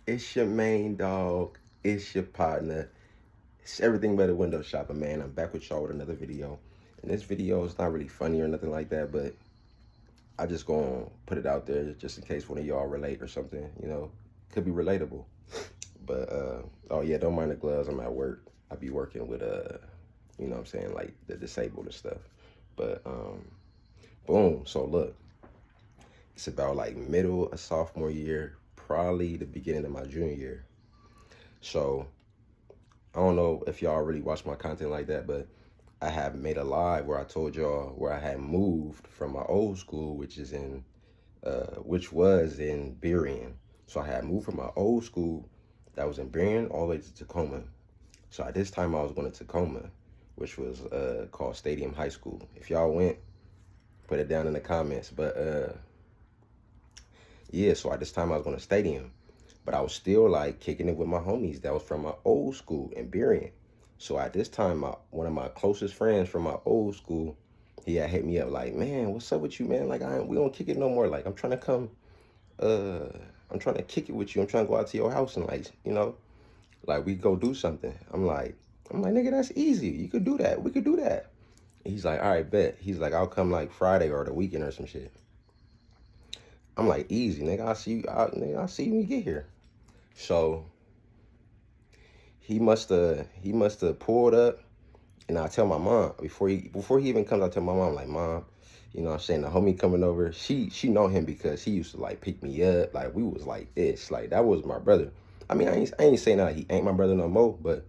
It's your main dog. It's your partner. It's everything but a window shopper, man. I'm back with y'all with another video. And this video is not really funny or nothing like that, but I just gonna put it out there just in case one of y'all relate or something, you know. Could be relatable. But oh yeah, don't mind the gloves. I'm at work. I be working with you know what I'm saying, like the disabled and stuff. But boom. So look, it's about like middle of sophomore year, probably the beginning of my junior year. So I don't know if y'all really watch my content like that, but I have made a live where I told y'all where I had moved from my old school, which was in Berrien. So I had moved from my old school that was in Berrien all the way to Tacoma. So at this time I was going to Tacoma, which was called Stadium High School. If y'all went, put it down in the comments. But yeah, so at this time I was going to Stadium. But I was still like kicking it with my homies that was from my old school in Berrien. So at this time, one of my closest friends from my old school, he had hit me up like, man, what's up with you, man? Like, we don't kick it no more. Like, I'm trying to come, I'm trying to kick it with you. I'm trying to go out to your house and like, you know, like we go do something. I'm like, nigga, that's easy. You could do that. We could do that. And he's like, all right, bet. He's like, I'll come like Friday or the weekend or some shit. I'm like, easy, nigga. Nigga, I'll see you when you get here. So he must have pulled up, and I tell my mom before he even comes. I tell my mom like, mom, you know what I'm saying, the homie coming over. She know him because he used to like pick me up. Like we was like this. Like that was my brother. I mean, I ain't saying that he ain't my brother no more, but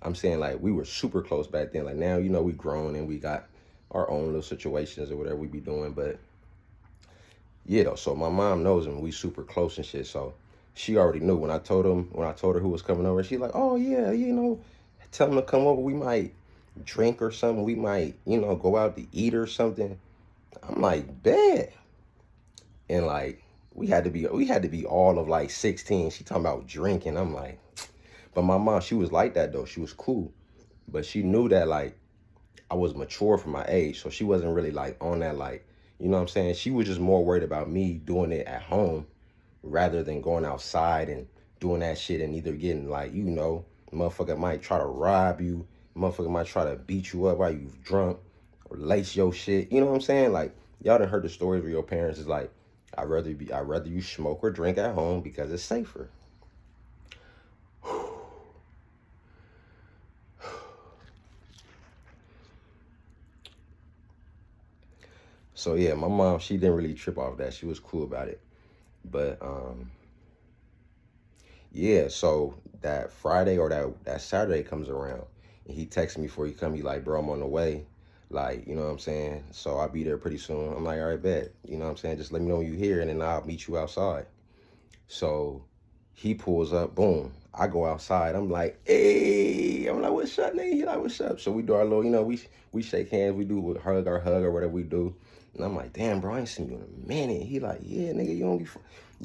I'm saying like we were super close back then. Like now, you know, we grown and we got our own little situations or whatever we be doing. But yeah, though. So my mom knows him. We super close and shit. So she already knew when I told her who was coming over. She's like, oh yeah, you know, tell him to come over. We might drink or something. We might, you know, go out to eat or something. I'm like, bet. And like we had to be all of like 16. She talking about drinking. I'm like, but my mom, she was like that though. She was cool. But she knew that like I was mature for my age. So she wasn't really like on that like, you know what I'm saying? She was just more worried about me doing it at home rather than going outside and doing that shit and either getting like, you know, motherfucker might try to rob you, motherfucker might try to beat you up while you drunk or lace your shit. You know what I'm saying? Like y'all done heard the stories where your parents is like, I'd rather you smoke or drink at home because it's safer. So yeah, my mom, she didn't really trip off that. She was cool about it. But yeah, so that Friday or that Saturday comes around and he texts me before he come. He like, bro, I'm on the way. Like, you know what I'm saying? So I'll be there pretty soon. I'm like, all right, bet. You know what I'm saying? Just let me know when you here and then I'll meet you outside. So he pulls up, boom. I go outside. I'm like, hey, I'm like, what's up, nigga? He like, what's up? So we do our little, you know, we shake hands, we do hug or whatever we do. And I'm like, damn, bro, I ain't seen you in a minute. He like, yeah, nigga, you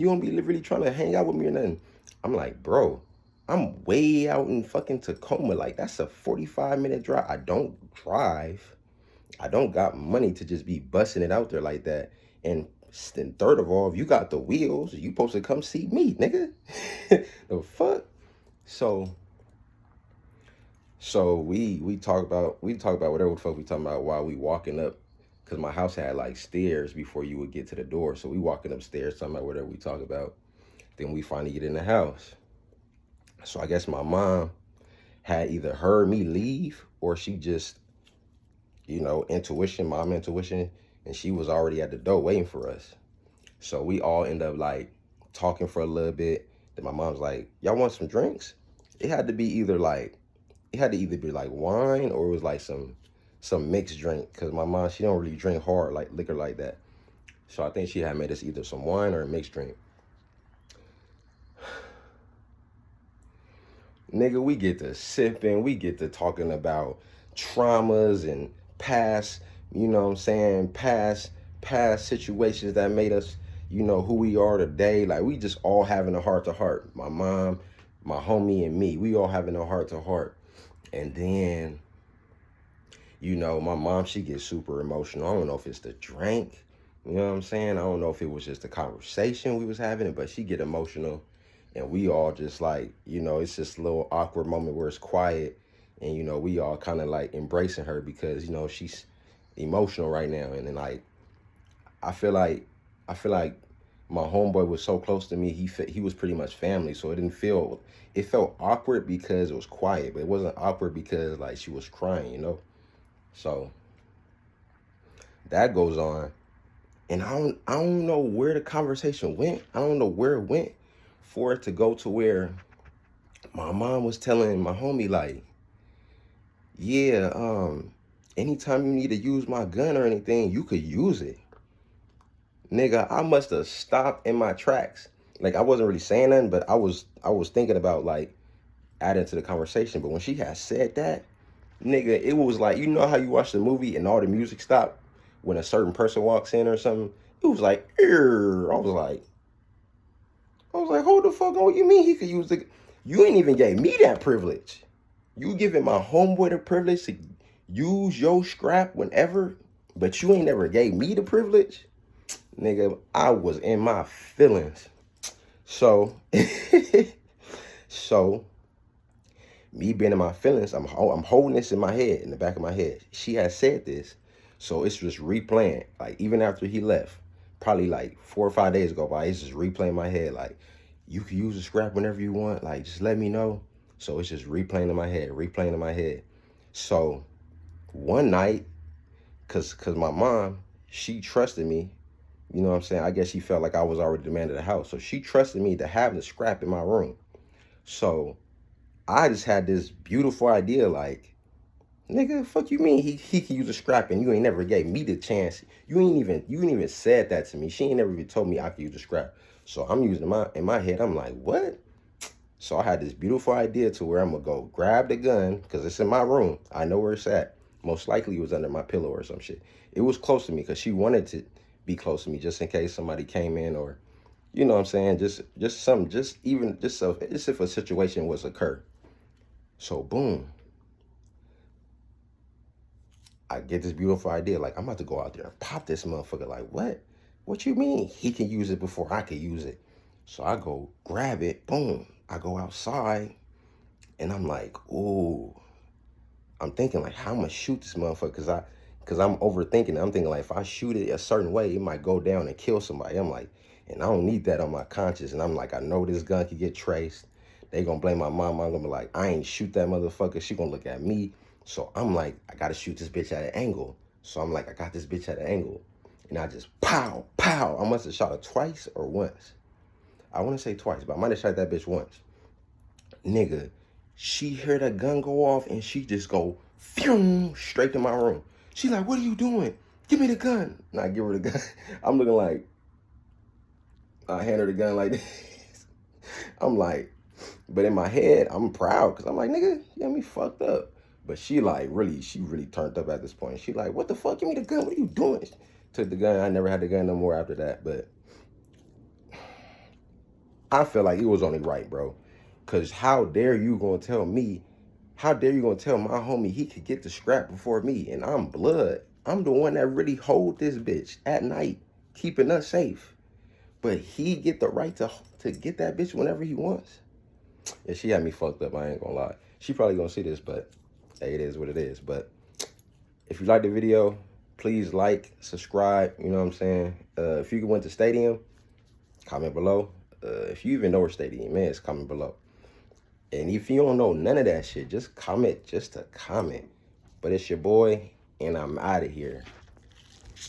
don't be really trying to hang out with me or nothing. I'm like, bro, I'm way out in fucking Tacoma. Like, that's a 45-minute drive. I don't drive. I don't got money to just be busting it out there like that. And then third of all, if you got the wheels, you supposed to come see me, nigga. The fuck? So we talk about whatever the fuck we talking about while we walking up, because my house had like stairs before you would get to the door. So we walking upstairs talking about whatever we talk about. Then we finally get in the house. So I guess my mom had either heard me leave or she just, you know, mom intuition, and she was already at the door waiting for us. So we all end up like talking for a little bit. Then my mom's like, y'all want some drinks? It had to either be like wine or it was like some mixed drink, because my mom, she don't really drink hard like liquor like that. So I think she had made us either some wine or a mixed drink. Nigga, we get to sipping, we get to talking about traumas and past, you know what I'm saying, past situations that made us, you know, who we are today. Like, we just all having a heart to heart. My mom, my homie, and me, we all having a heart to heart. And then, you know, my mom, she gets super emotional. I don't know if it's the drink, you know what I'm saying? I don't know if it was just the conversation we was having, but she get emotional. And we all just like, you know, it's just a little awkward moment where it's quiet. And, you know, we all kind of like embracing her because, you know, she's emotional right now. And then like, I feel like, I feel like my homeboy was so close to me. He was pretty much family. So it felt awkward because it was quiet, but it wasn't awkward because like she was crying, you know? So that goes on. And I don't know where the conversation went. I don't know where it went for it to go to where my mom was telling my homie like, yeah, anytime you need to use my gun or anything, you could use it. Nigga, I must have stopped in my tracks. Like I wasn't really saying nothing, but I was thinking about like adding to the conversation. But when she had said that, nigga, it was like, you know how you watch the movie and all the music stopped when a certain person walks in or something? It was like, Ear. I was like, hold the fuck on. What you mean he could use the? You ain't even gave me that privilege. You giving my homeboy the privilege to use your scrap whenever, but you ain't never gave me the privilege. Nigga, I was in my feelings. So, so me being in my feelings, I'm holding this in my head, in the back of my head. She had said this, so it's just replaying. Like even after he left, probably like 4 or 5 days go by, it's just replaying in my head. Like you can use the scrap whenever you want. Like just let me know. So it's just replaying in my head, replaying in my head. So one night, cause my mom, she trusted me. You know what I'm saying? I guess she felt like I was already the man of the house. So she trusted me to have the scrap in my room. So I just had this beautiful idea like, nigga, fuck you mean he can use a scrap and you ain't never gave me the chance. You ain't even said that to me. She ain't never even told me I could use a scrap. So I'm using in my head, I'm like, what? So I had this beautiful idea to where I'm gonna go grab the gun, because it's in my room. I know where it's at. Most likely it was under my pillow or some shit. It was close to me because she wanted to be close to me just in case somebody came in, or you know what I'm saying, just something, just if a situation was occur. So boom, I get this beautiful idea. Like, I'm about to go out there and pop this motherfucker. Like, what? What you mean? He can use it before I can use it. So I go grab it. Boom. I go outside. And I'm like, ooh. I'm thinking, like, how I'm going to shoot this motherfucker? Because I'm overthinking it. I'm thinking, like, if I shoot it a certain way, it might go down and kill somebody. I'm like, and I don't need that on my conscience. And I'm like, I know this gun could get traced. They going to blame my mom. I'm going to be like, I ain't shoot that motherfucker. She going to look at me. So I'm like, I got to shoot this bitch at an angle. So I'm like, I got this bitch at an angle. And I just pow, pow. I must have shot her twice or once. I want to say twice, but I might have shot that bitch once. Nigga, she heard that gun go off and she just go phew, straight to my room. She like, what are you doing? Give me the gun. And I give her the gun. I'm looking like, I hand her the gun like this. I'm like, but in my head, I'm proud because I'm like, nigga, you got me fucked up. But she really turned up at this point. She like, what the fuck? Give me the gun. What are you doing? Took the gun. I never had the gun no more after that. But I feel like it was only right, bro. Because how dare you gonna tell me, how dare you gonna tell my homie he could get the scrap before me? And I'm blood. I'm the one that really hold this bitch at night, keeping us safe. But he get the right to get that bitch whenever he wants. Yeah, she had me fucked up. I ain't gonna lie. She probably gonna see this, but hey, it is what it is. But if you like the video, please like, subscribe. You know what I'm saying? If you went to Stadium, comment below. If you even know where Stadium is, comment below. And if you don't know none of that shit, just comment just to comment. But it's your boy, and I'm out of here.